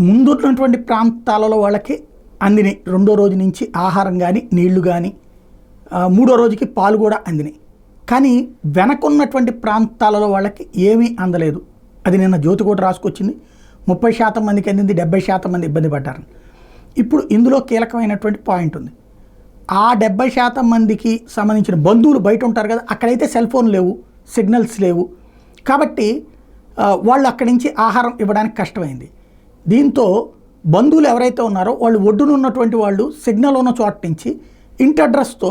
ముందున్నటువంటి ప్రాంతాలలో వాళ్ళకి అందినాయి. రెండో రోజు నుంచి ఆహారం కానీ నీళ్లు కానీ, మూడో రోజుకి పాలు కూడా అందినాయి. కానీ వెనకున్నటువంటి ప్రాంతాలలో వాళ్ళకి ఏమీ అందలేదు. అది నిన్న జ్యోతి కూడా రాసుకొచ్చింది. 30% మందికి అందింది, 70% మంది ఇబ్బంది పడ్డారు. ఇప్పుడు ఇందులో కీలకమైనటువంటి పాయింట్ ఉంది. ఆ 70% మందికి సంబంధించిన బంధువులు బయట ఉంటారు కదా, అక్కడైతే సెల్ ఫోన్ లేవు, సిగ్నల్స్ లేవు. కాబట్టి వాళ్ళు అక్కడి నుంచి ఆహారం ఇవ్వడానికి కష్టమైంది. దీంతో బంధువులు ఎవరైతే ఉన్నారో వాళ్ళు ఒడ్డున ఉన్నటువంటి వాళ్ళు సిగ్నల్ ఉన్న చోట నుంచి ఇంటి అడ్రస్తో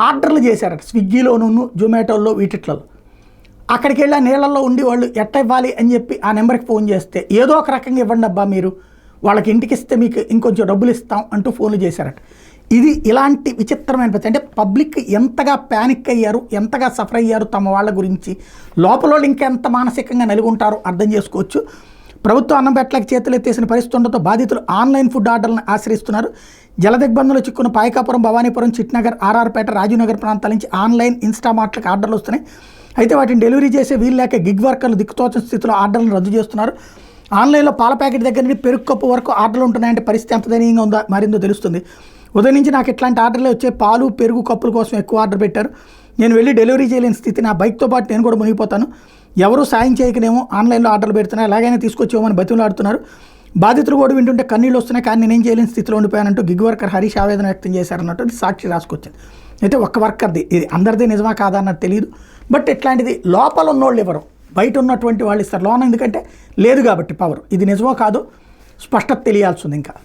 ఆర్డర్లు చేశారట. స్విగ్గీలోనూ, జొమాటోల్లో, వీటిట్లలో. అక్కడికి వెళ్ళి ఆ నీళ్ళల్లో ఉండి వాళ్ళు ఎట్ట ఇవ్వాలి అని చెప్పి ఆ నెంబర్కి ఫోన్ చేస్తే ఏదో ఒక రకంగా ఇవ్వండి అబ్బా, మీరు వాళ్ళకి ఇంటికి ఇస్తే మీకు ఇంకొంచెం డబ్బులు ఇస్తాం అంటూ ఫోన్లు చేశారట. ఇది ఇలాంటి విచిత్రమైన పరిస్థితి. అంటే పబ్లిక్ ఎంతగా ప్యానిక్ అయ్యారు, ఎంతగా సఫర్ అయ్యారు తమ వాళ్ళ గురించి, లోపల వాళ్ళు ఇంకెంత మానసికంగా నలుగుంటారో అర్థం చేసుకోవచ్చు. ప్రభుత్వం అన్నం పెట్టలకు చేతులు ఎత్తేసిన పరిస్థితి ఉండటంతో బాధితులు ఆన్లైన్ ఫుడ్ ఆర్డర్లను ఆశ్రయిస్తున్నారు. జలదిగ్బంధంలో చిక్కున్న పాయకాపురం, భవానీపురం, చిట్నగర్, ఆర్ఆర్పేట, రాజీవ్నగర్ ప్రాంతాల నుంచి ఆన్లైన్ ఇన్స్టామార్ట్లకు ఆర్డర్లు వస్తున్నాయి. అయితే వాటిని డెలివరీ చేసే వీలు లేక గిగ్ వర్కర్లు దిక్కుతోచని స్థితిలో ఆర్డర్లను రద్దు చేస్తున్నారు. ఆన్లైన్లో పాల ప్యాకెట్ దగ్గర నుండి పెరుగు కప్పు వరకు ఆర్డర్లు ఉంటున్నాయంటే పరిస్థితి ఎంత దయనీయంగా ఉందో మారిందో తెలుస్తుంది. ఉదయం నుంచి నాకు ఇట్లాంటి ఆర్డర్లే వచ్చే, పాలు పెరుగు కప్పుల కోసం ఎక్కువ ఆర్డర్ పెట్టారు. నేను వెళ్ళి డెలివరీ చేయలేని స్థితి, నా బైక్తో పాటు నేను కూడా మునిగిపోతాను. ఎవరు సాయం చేయకనేమో ఆన్లైన్లో ఆర్డర్లు పెడుతున్నారు, ఎలాగైనా తీసుకొచ్చేమని బతిమలాడుతున్నారు. బాధితులు కూడా వింటుంటే కన్నీళ్ళు వస్తున్నాయి, కానీ నేనేం చేయలేని స్థితిలో ఉండిపోయానంటూ గిగ్ వర్కర్ హరీష్ ఆవేదన వ్యక్తం చేశారన్నట్టు సాక్షి రాసుకొచ్చింది. అయితే ఒక్క వర్కర్ది, ఇది అందరిది నిజమా కాదా అన్నది తెలియదు. బట్ ఇట్లాంటిది లోపల ఉన్నోళ్ళు ఎవరు, బయట ఉన్నటువంటి వాళ్ళు ఇస్తారు లోన్, ఎందుకంటే లేదు కాబట్టి పవర్. ఇది నిజమో కాదో స్పష్టత తెలియాల్సి ఉంది ఇంకా.